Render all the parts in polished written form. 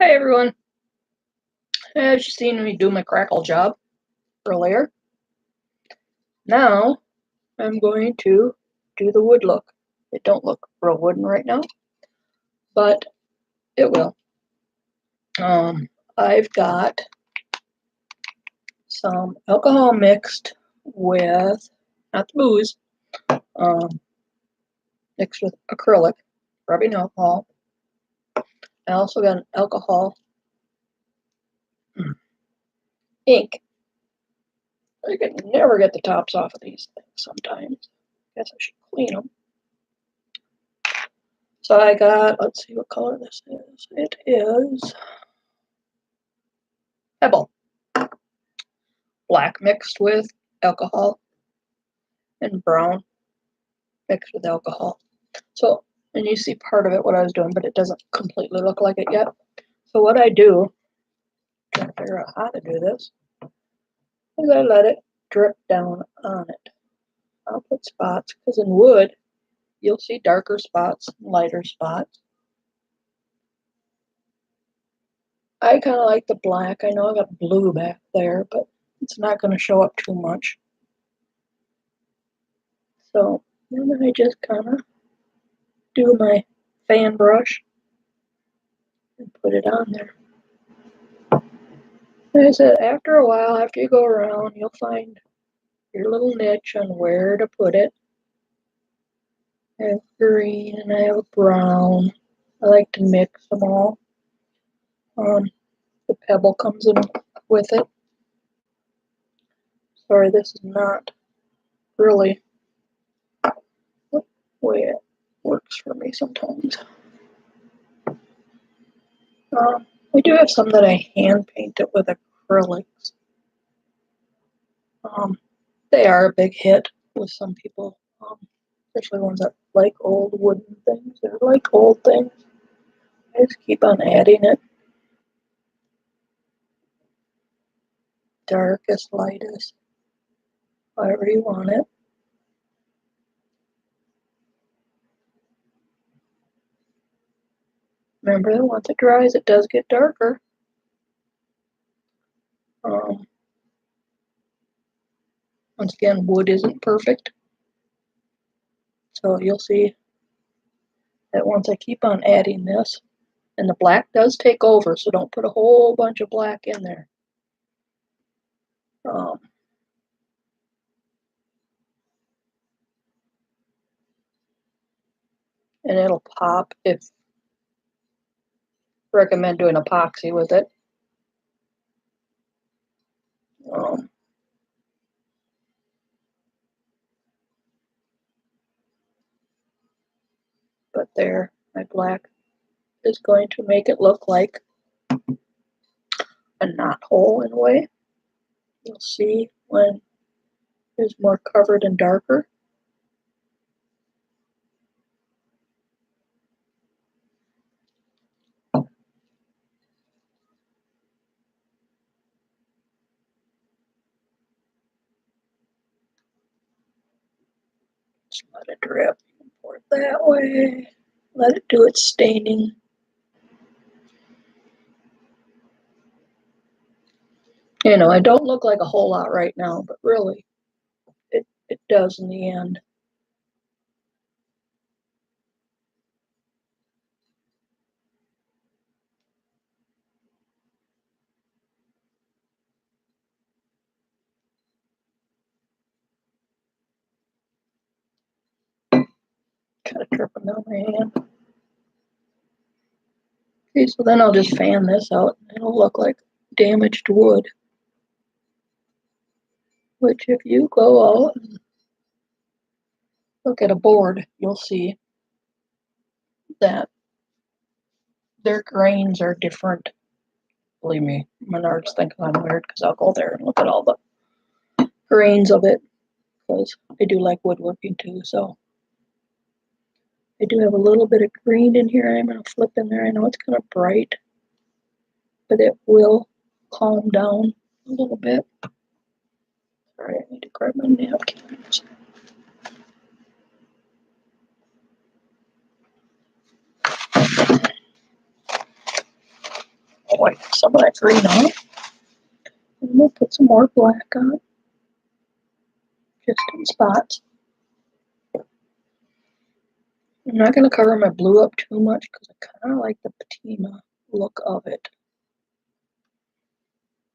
Hey everyone, as you seen me do my crackle job earlier, now I'm going to do the wood look. It don't look real wooden right now, but it will. I've got some alcohol mixed with, not the booze, mixed with acrylic, rubbing alcohol. I also got an alcohol ink. I can never get the tops off of these things sometimes. Guess I should clean them. So I got, let's see what color this is. It is Pebble. Black mixed with alcohol and brown mixed with alcohol. So, and you see part of it, what I was doing, but it doesn't completely look like it yet. So what I do, trying to figure out how to do this, is I let it drip down on it. I'll put spots, because in wood, you'll see darker spots, lighter spots. I kind of like the black. I know I got blue back there, but it's not going to show up too much. So then I just kind of do my fan brush and put it on there. Like I said, after a while, after you go around, you'll find your little niche on where to put it. I have green and I have brown. I like to mix them all. The pebble comes in with it. Sorry, this is not really the way it works for me sometimes. We do have some that I hand painted with acrylics. They are a big hit with some people, especially ones that like old wooden things. They like old things. I just keep on adding it. Darkest, lightest, however you want it. Remember that once it dries, it does get darker. Once again, wood isn't perfect. So you'll see that once I keep on adding this, and the black does take over, so don't put a whole bunch of black in there. And it'll pop if recommend doing epoxy with it. But there, my black is going to make it look like a knot hole in a way. You'll see when it's more covered and darker. Just let it drip. Pour it that way. Let it do its staining. You know, I don't look like a whole lot right now, but really, it does in the end. Kind of dripping down my hand. Okay, so then I'll just fan this out. It'll look like damaged wood. Which if you go out and look at a board, you'll see that their grains are different. Believe me, Menards think I'm weird because I'll go there and look at all the grains of it, because I do like woodworking too. So I do have a little bit of green in here. I'm going to flip in there. I know it's kind of bright, but it will calm down a little bit. Sorry, I need to grab my napkins. wipe some of that green off. And we'll put some more black on, just in spots. I'm not going to cover my blue up too much because I kind of like the patina look of it.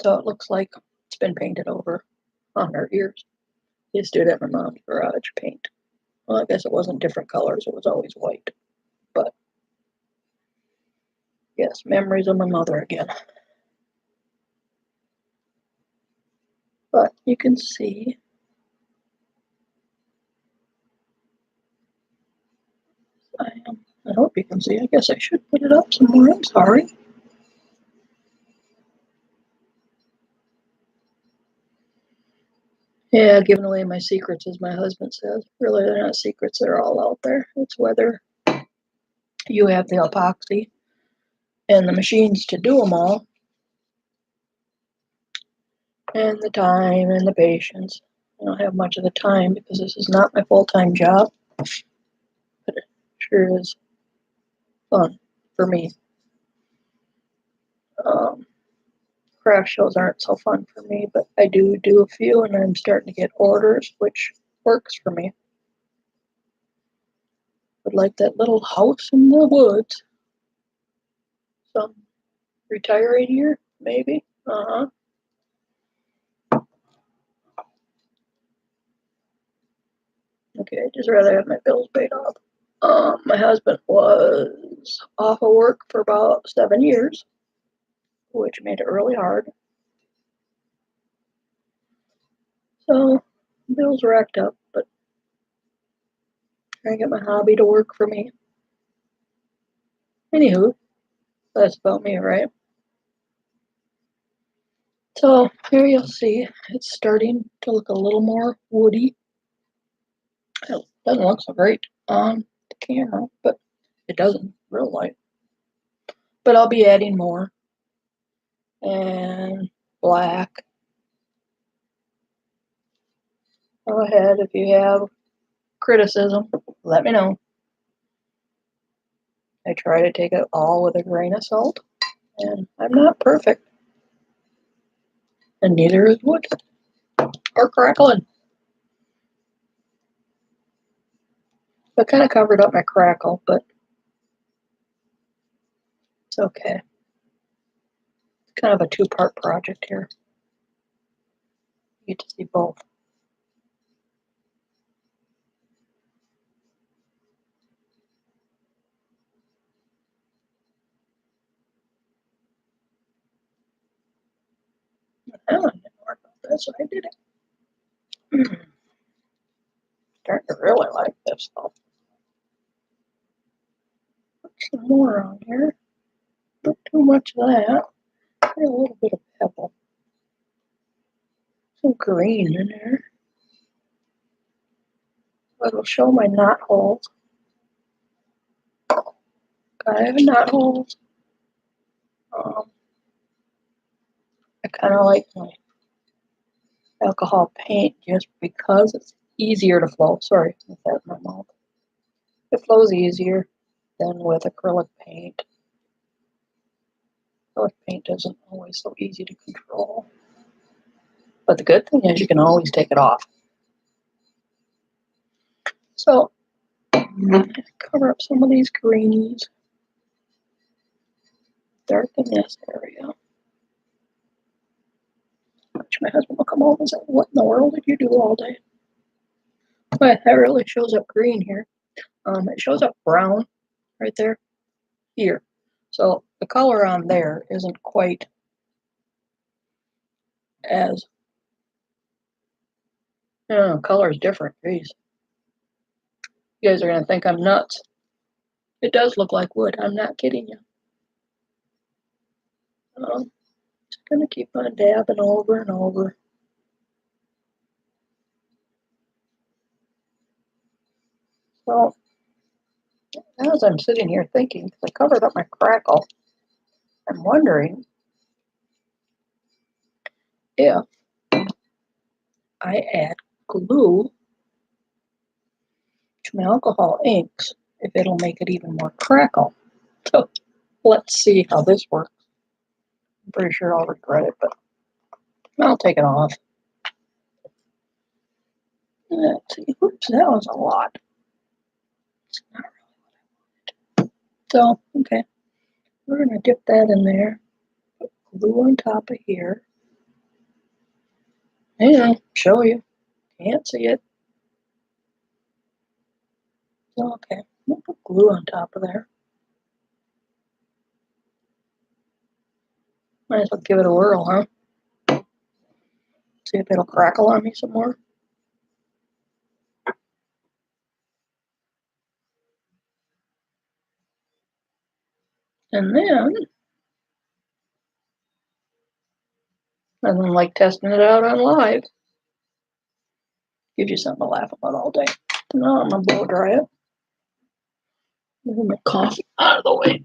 So it looks like it's been painted over 100 years. Used to do it at my mom's garage paint. Well, I guess it wasn't different colors, it was always white. But yes, memories of my mother again. But you can see I hope you can see. I guess I should put it up some more. I'm sorry. Yeah, giving away my secrets, as my husband says. Really, they're not secrets. They're all out there. It's whether you have the epoxy and the machines to do them all, and the time and the patience. I don't have much of the time because this is not my full-time job, but it sure is fun for me. Craft shows aren't so fun for me, but I do a few, and I'm starting to get orders, which works for me. But like that little house in the woods, some retiring here, maybe. Okay, I'd just rather have my bills paid off. My husband was off of work for about 7 years, which made it really hard. So bills racked up, but I get my hobby to work for me. Anywho, that's about me, right? So here you'll see it's starting to look a little more woody. It doesn't look so great on the camera, but it doesn't real light. But I'll be adding more and black. Go ahead if you have criticism, let me know. I try to take it all with a grain of salt, and I'm not perfect, and neither is wood or crackling. I kind of covered up my crackle, but it's okay. It's kind of a two-part project here. You get to see both. I didn't work on this, I did it. Starting to really like this though. Put some more on here. Not too much of that. Maybe a little bit of pebble. Some green in there. It'll show my knot holes. I have knot holes. I kind of like my alcohol paint just because it's easier to flow. Sorry, with that in my mouth. It flows easier than with acrylic paint. Acrylic paint isn't always so easy to control. But the good thing is you can always take it off. So, cover up some of these greenies. Darken this area. Which my husband will come home and say, what in the world did you do all day? But that really shows up green here. It shows up brown right there, here. So the color on there isn't quite as, color is different. Jeez. You guys are going to think I'm nuts. It does look like wood. I'm not kidding you. Just going to keep on dabbing over and over. So, as I'm sitting here thinking, because I covered up my crackle, I'm wondering if I add glue to my alcohol inks, if it'll make it even more crackle. So let's see how this works. I'm pretty sure I'll regret it, but I'll take it off. Let's see. Oops, that was a lot. It's not really what I wanted. So, okay. We're going to dip that in there. Put glue on top of here. Yeah, show you. Can't see it. Okay. We'll put glue on top of there. Might as well give it a whirl, huh? See if it'll crackle on me some more. And then, nothing like testing it out on live. Gives you something to laugh about all day. Now I'm going to blow dry it. Move my coffee out of the way.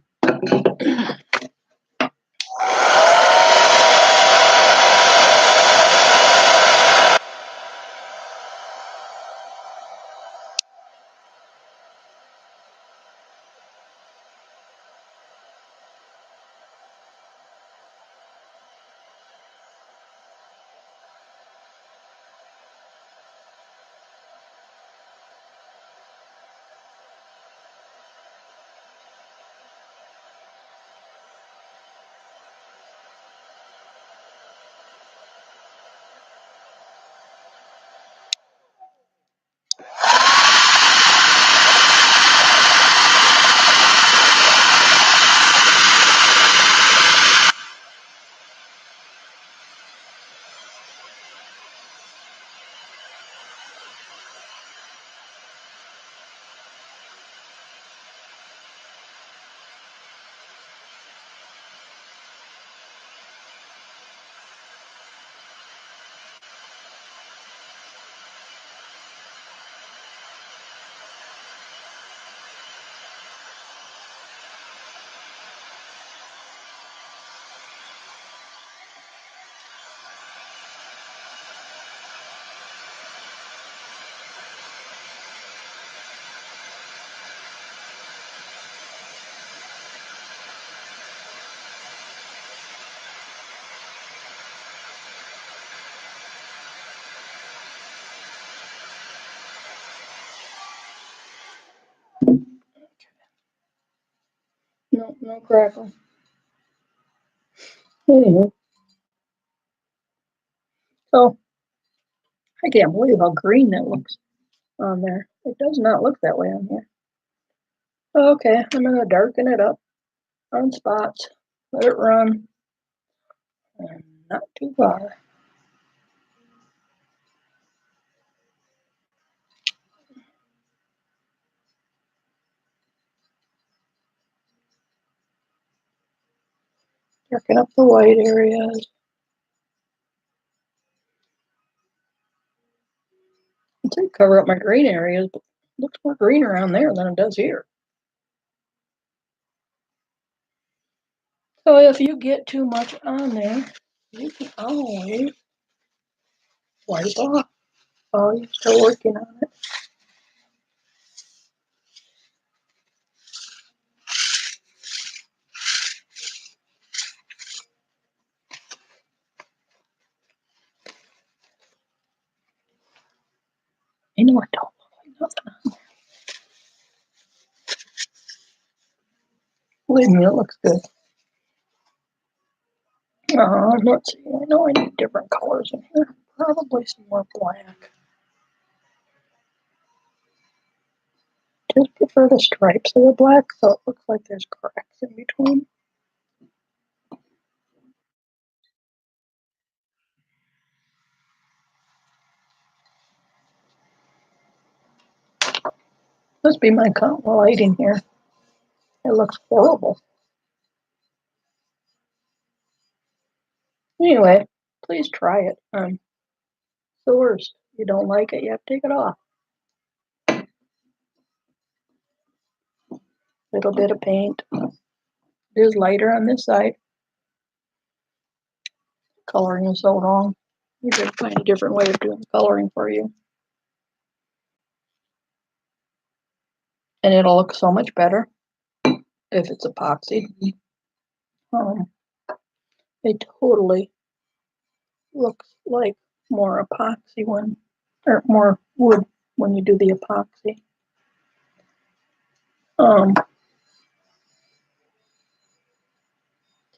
No crackle. Anyway. So, I can't believe how green that looks on there. It does not look that way on here. Okay, I'm going to darken it up on spots. Let it run. And not too far. Darken up the white areas. I did cover up my green areas, but it looks more green around there than it does here. So if you get too much on there, you can always wipe off while you're still working on it. I know it don't look like nothing on there. Believe me, it looks good. Let's see. I know I need different colors in here. Probably some more black. Just prefer the stripes of the black, so it looks like there's cracks in between. Must be my lighting here. It looks horrible. Anyway, please try it. It's the worst. If you don't like it, you have to take it off. Little bit of paint. It is lighter on this side. Coloring is so wrong. You gotta find a different way of doing the coloring for you. And it'll look so much better if it's epoxy. It totally looks like more epoxy or more wood when you do the epoxy.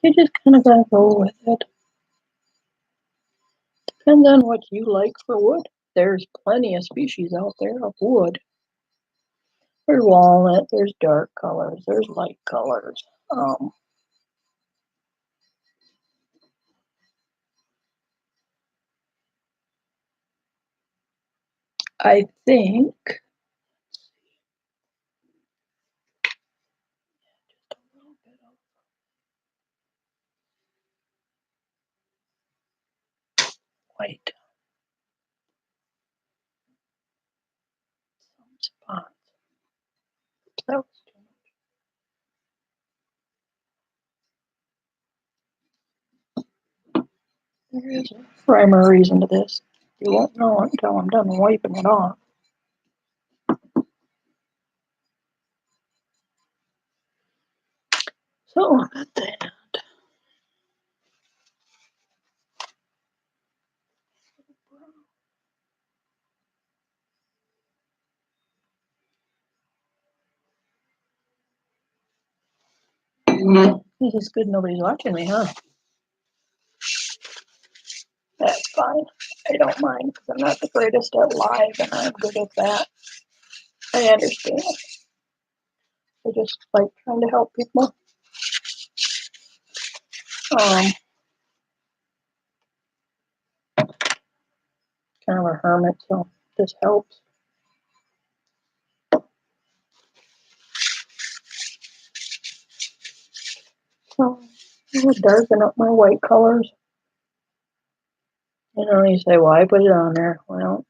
You just kind of gotta go with it. Depends on what you like for wood. There's plenty of species out there of wood. There's walnut, there's dark colors, there's light colors. I think just a little bit of white, some spots. That was too much. There is a primer reason to this. You won't know it until I'm done wiping it off. So I got that. This is good nobody's watching me, huh? That's fine. I don't mind because I'm not the greatest at live and I'm good at that. I understand. I just like trying to help people. Kind of a hermit, so this helps. So I'm gonna darken up my white colors. You know, you say, why put it on there? Well,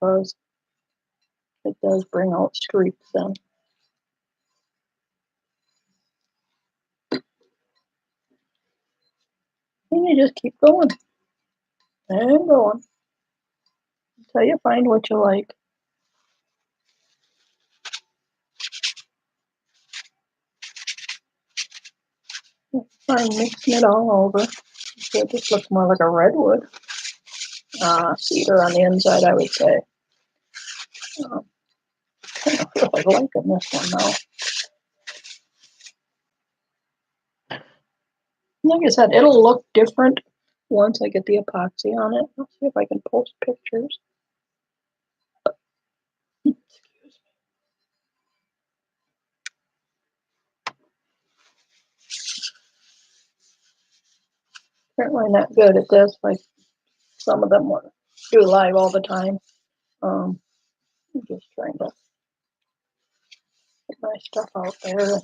because it does bring out streaks then. And you just keep going and going until you find what you like. I'm mixing it all over. So it just looks more like a redwood. Cedar on the inside, I would say. I don't feel like liking this one now. Like I said, it'll look different once I get the epoxy on it. Let's see if I can post pictures. Excuse me. Apparently not good at this, like some of them want to do live all the time. I'm just trying to get my stuff out there.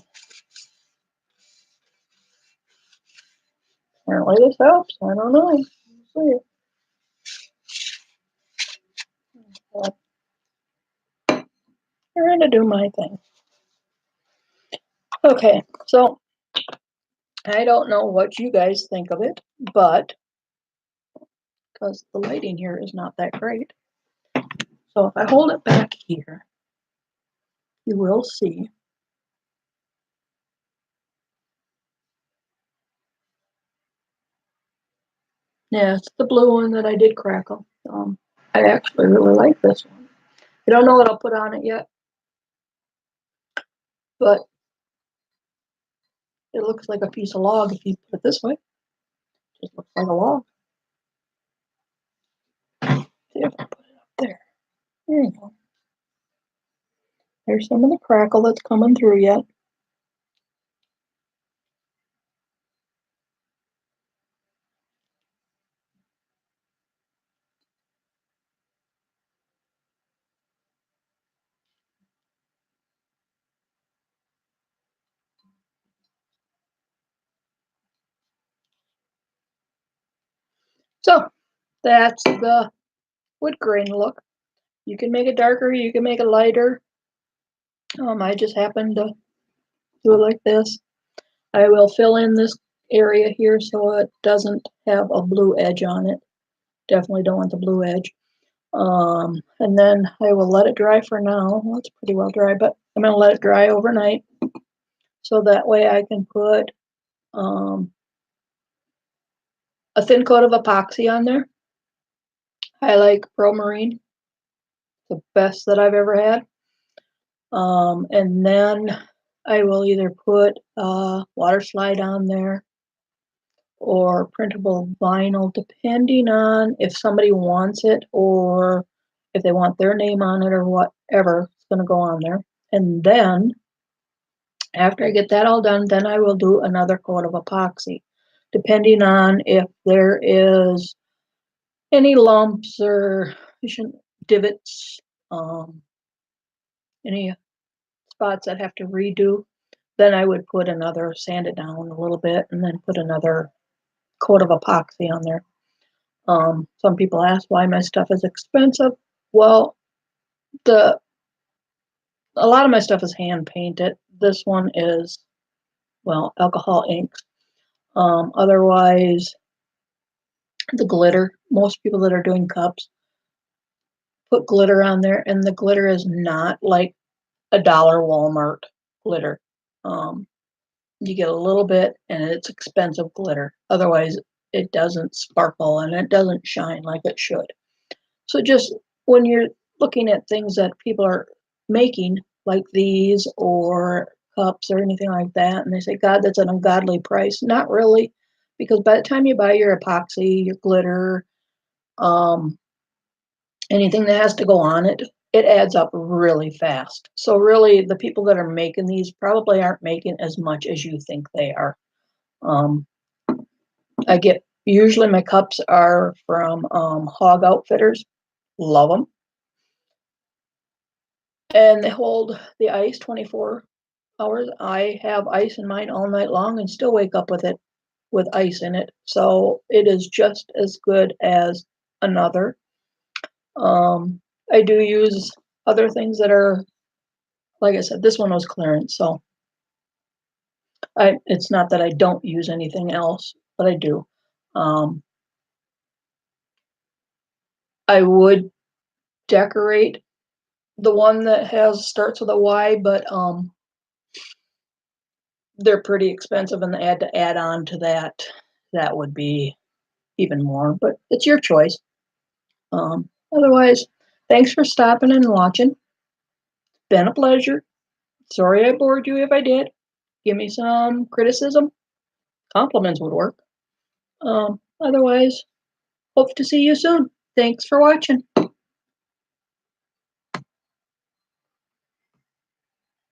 Apparently this helps. I don't know. We'll see. Trying to do my thing. Okay, so I don't know what you guys think of it, but because the lighting here is not that great. So if I hold it back here, you will see. Yeah, it's the blue one that I did crackle. I actually really like this one. I don't know what I'll put on it yet, but it looks like a piece of log if you put it this way. It just looks like a log. See if I put it up there. There you go. There's some of the crackle that's coming through yet. So that's the wood grain look. You can make it darker, you can make it lighter. I just happen to do it like this. I will fill in this area here so it doesn't have a blue edge on it. Definitely don't want the blue edge. And then I will let it dry for now. Well, it's pretty well dry, but I'm going to let it dry overnight. So that way I can put a thin coat of epoxy on there. I like Pro Marine, the best that I've ever had. And then I will either put a water slide on there or printable vinyl, depending on if somebody wants it or if they want their name on it or whatever is going to go on there. And then after I get that all done, then I will do another coat of epoxy, depending on if there is any lumps or divots, any spots that have to redo. Then I would put another, sand it down a little bit, and then put another coat of epoxy on there. Some people ask why my stuff is expensive. Well, a lot of my stuff is hand painted. This one is, well, alcohol inks. Otherwise, the glitter. Most people that are doing cups put glitter on there, and the glitter is not like a dollar Walmart glitter. You get a little bit, and it's expensive glitter. Otherwise, it doesn't sparkle and it doesn't shine like it should. So just when you're looking at things that people are making, like these or cups or anything like that, and they say, God, that's an ungodly price. Not really, because by the time you buy your epoxy, your glitter, anything that has to go on it, it adds up really fast. So really, the people that are making these probably aren't making as much as you think they are. Usually my cups are from Hog Outfitters. Love them. And they hold the ice 24 hours. I have ice in mine all night long and still wake up with it with ice in it. So it is just as good as another. I do use other things that are, like I said, this one was clearance, so it's not that I don't use anything else, but I do. I would decorate the one that starts with a Y, but they're pretty expensive, and to add on to that would be even more. But it's your choice. Otherwise, thanks for stopping and watching. Been a pleasure. Sorry I bored you if I did. Give me some criticism. Compliments would work. Otherwise, hope to see you soon. Thanks for watching.